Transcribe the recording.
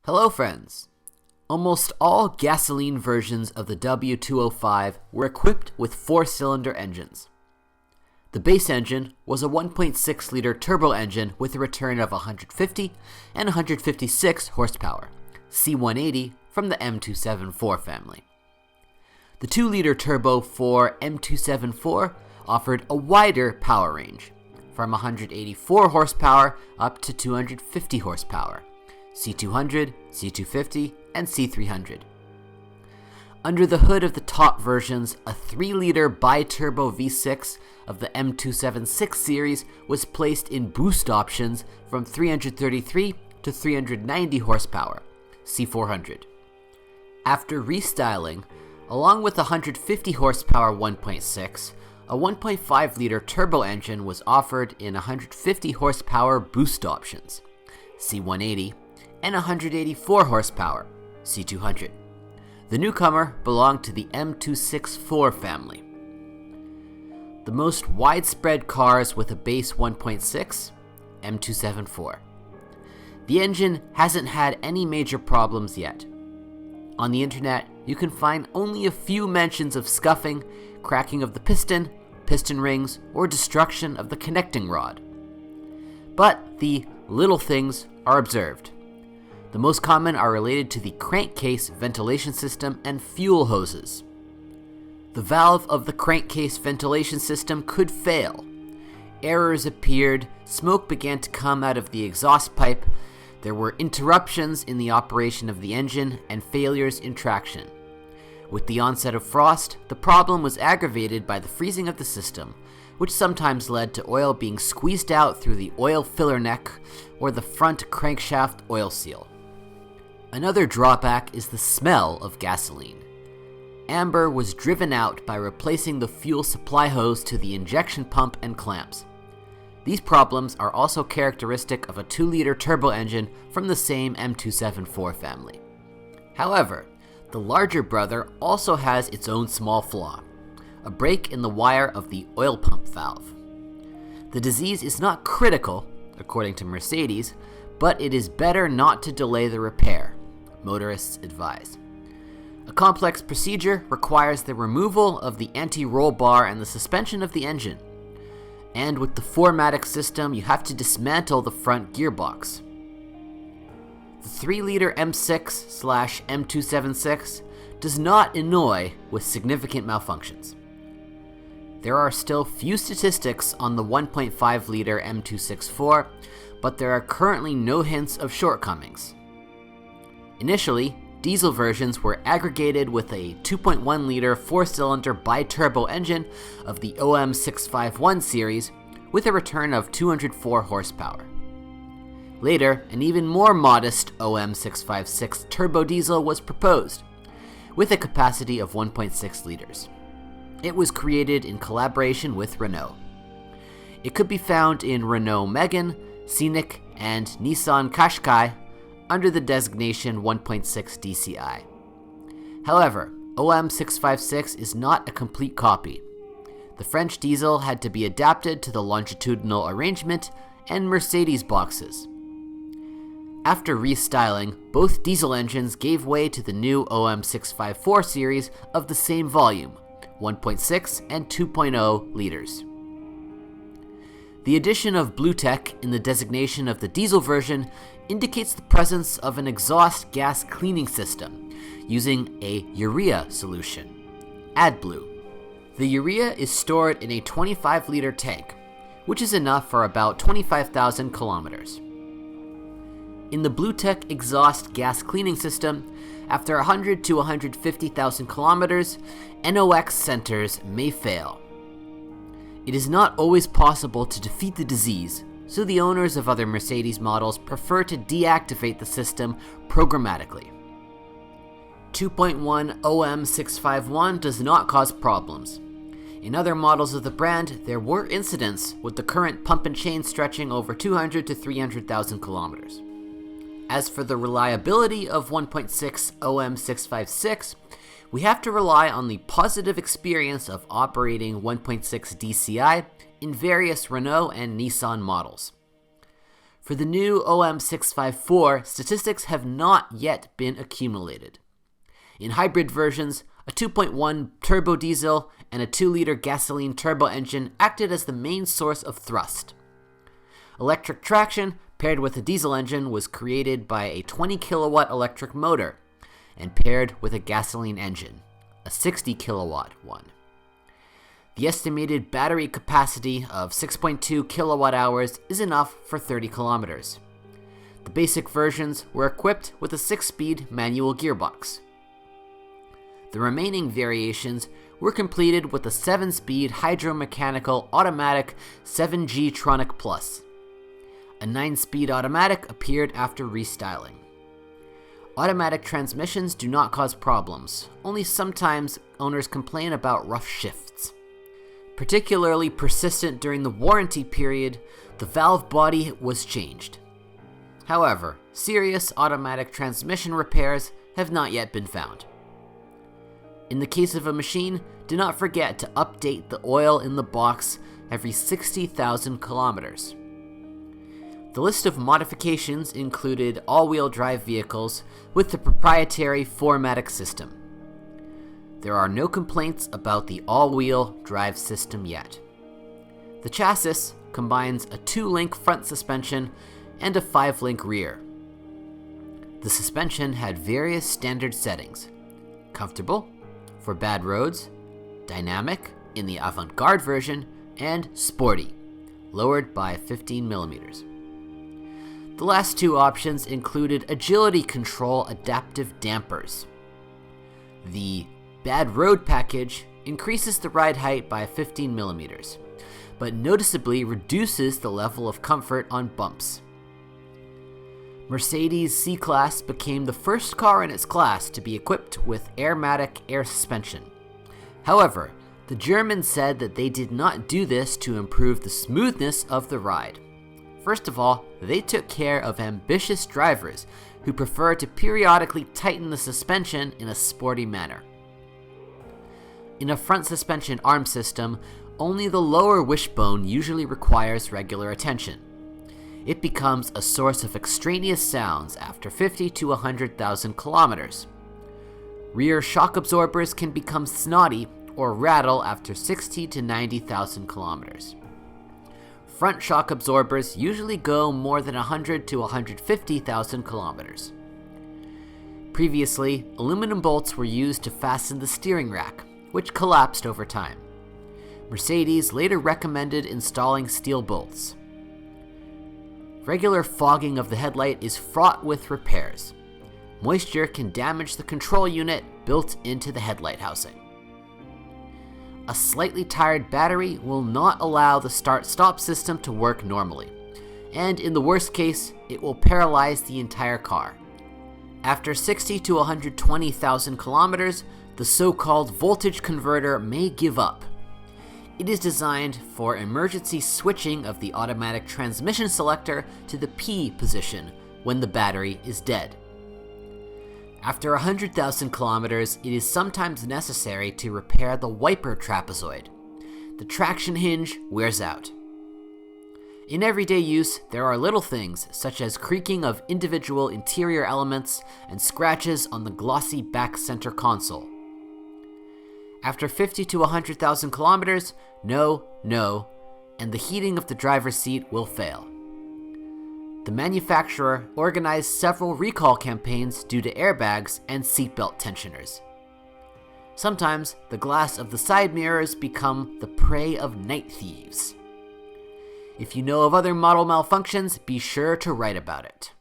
Hello friends! Almost all gasoline versions of the W205 were equipped with 4-cylinder engines. The base engine was a 1.6-liter turbo engine with a return of 150 and 156 horsepower, C180 from the M274 family. The 2-liter turbo 4 M274 offered a wider power range, from 184 horsepower up to 250 horsepower, C200, C250, and C300. Under the hood of the top versions, a 3-liter bi-turbo V6 of the M276 series was placed in boost options from 333 to 390 horsepower, C400. After restyling, along with a 150 horsepower 1.6, a 1.5-liter turbo engine was offered in 150 horsepower boost options, C180, and 184 horsepower, C200. The newcomer belonged to the M264 family. The most widespread cars with a base 1.6, M274. The engine hasn't had any major problems yet. On the internet, you can find only a few mentions of scuffing, cracking of the piston rings, or destruction of the connecting rod. But the little things are observed. The most common are related to the crankcase ventilation system and fuel hoses. The valve of the crankcase ventilation system could fail. Errors appeared, smoke began to come out of the exhaust pipe, there were interruptions in the operation of the engine, and failures in traction. With the onset of frost, the problem was aggravated by the freezing of the system, which sometimes led to oil being squeezed out through the oil filler neck or the front crankshaft oil seal. Another drawback is the smell of gasoline. Amber was driven out by replacing the fuel supply hose to the injection pump and clamps. These problems are also characteristic of a 2-liter turbo engine from the same M274 family. However, the larger brother also has its own small flaw, a break in the wire of the oil pump valve. The disease is not critical, according to Mercedes, but it is better not to delay the repair, motorists advise. A complex procedure requires the removal of the anti-roll bar and the suspension of the engine. And with the 4MATIC system, you have to dismantle the front gearbox. The 3-liter M6/M276 does not annoy with significant malfunctions. There are still few statistics on the 1.5-liter M264, but there are currently no hints of shortcomings. Initially, diesel versions were aggregated with a 2.1-liter 4-cylinder bi-turbo engine of the OM651 series with a return of 204 horsepower. Later, an even more modest OM656 turbo diesel was proposed, with a capacity of 1.6 liters. It was created in collaboration with Renault. It could be found in Renault Megane, Scenic, and Nissan Qashqai under the designation 1.6 DCI. However, OM656 is not a complete copy. The French diesel had to be adapted to the longitudinal arrangement and Mercedes boxes. After restyling, both diesel engines gave way to the new OM654 series of the same volume, 1.6 and 2.0 liters. The addition of BlueTech in the designation of the diesel version indicates the presence of an exhaust gas cleaning system using a urea solution, AdBlue. The urea is stored in a 25-liter tank, which is enough for about 25,000 kilometers. In the BlueTech exhaust gas cleaning system, after 100 to 150,000 kilometers, NOx centers may fail. It is not always possible to defeat the disease, so the owners of other Mercedes models prefer to deactivate the system programmatically. 2.1 OM651 does not cause problems. In other models of the brand, there were incidents with the current pump and chain stretching over 200 to 300,000 kilometers. As for the reliability of 1.6 OM656, we have to rely on the positive experience of operating 1.6 DCI in various Renault and Nissan models. For the new OM654, statistics have not yet been accumulated. In hybrid versions, a 2.1 turbo diesel and a 2-liter gasoline turbo engine acted as the main source of thrust. Electric traction paired with a diesel engine was created by a 20 kilowatt electric motor and paired with a gasoline engine, a 60 kilowatt one. The estimated battery capacity of 6.2 kilowatt hours is enough for 30 kilometers. The basic versions were equipped with a 6-speed manual gearbox. The remaining variations were completed with a 7-speed hydromechanical automatic 7G Tronic Plus. A 9-speed automatic appeared after restyling. Automatic transmissions do not cause problems, only sometimes owners complain about rough shifts. Particularly persistent during the warranty period, the valve body was changed. However, serious automatic transmission repairs have not yet been found. In the case of a machine, do not forget to update the oil in the box every 60,000 kilometers. The list of modifications included all-wheel drive vehicles with the proprietary 4MATIC system. There are no complaints about the all-wheel drive system yet. The chassis combines a 2-link front suspension and a 5-link rear. The suspension had various standard settings: comfortable, for bad roads, dynamic in the avant-garde version, and sporty, lowered by 15 millimeters. The last two options included agility control adaptive dampers. The Bad Road package increases the ride height by 15 millimeters, but noticeably reduces the level of comfort on bumps. Mercedes C-Class became the first car in its class to be equipped with Airmatic air suspension. However, the Germans said that they did not do this to improve the smoothness of the ride. First of all, they took care of ambitious drivers who prefer to periodically tighten the suspension in a sporty manner. In a front suspension arm system, only the lower wishbone usually requires regular attention. It becomes a source of extraneous sounds after 50 to 100,000 kilometers. Rear shock absorbers can become snotty or rattle after 60 to 90,000 kilometers. Front shock absorbers usually go more than 100 to 150,000 kilometers. Previously, aluminum bolts were used to fasten the steering rack, which collapsed over time. Mercedes later recommended installing steel bolts. Regular fogging of the headlight is fraught with repairs. Moisture can damage the control unit built into the headlight housing. A slightly tired battery will not allow the start-stop system to work normally, and in the worst case, it will paralyze the entire car. After 60 to 120,000 kilometers, the so-called voltage converter may give up. It is designed for emergency switching of the automatic transmission selector to the P position when the battery is dead. After 100,000 kilometers, it is sometimes necessary to repair the wiper trapezoid. The traction hinge wears out. In everyday use, there are little things such as creaking of individual interior elements and scratches on the glossy back center console. After 50 to 100,000 kilometers, no, and the heating of the driver's seat will fail. The manufacturer organized several recall campaigns due to airbags and seatbelt tensioners. Sometimes the glass of the side mirrors become the prey of night thieves. If you know of other model malfunctions, be sure to write about it.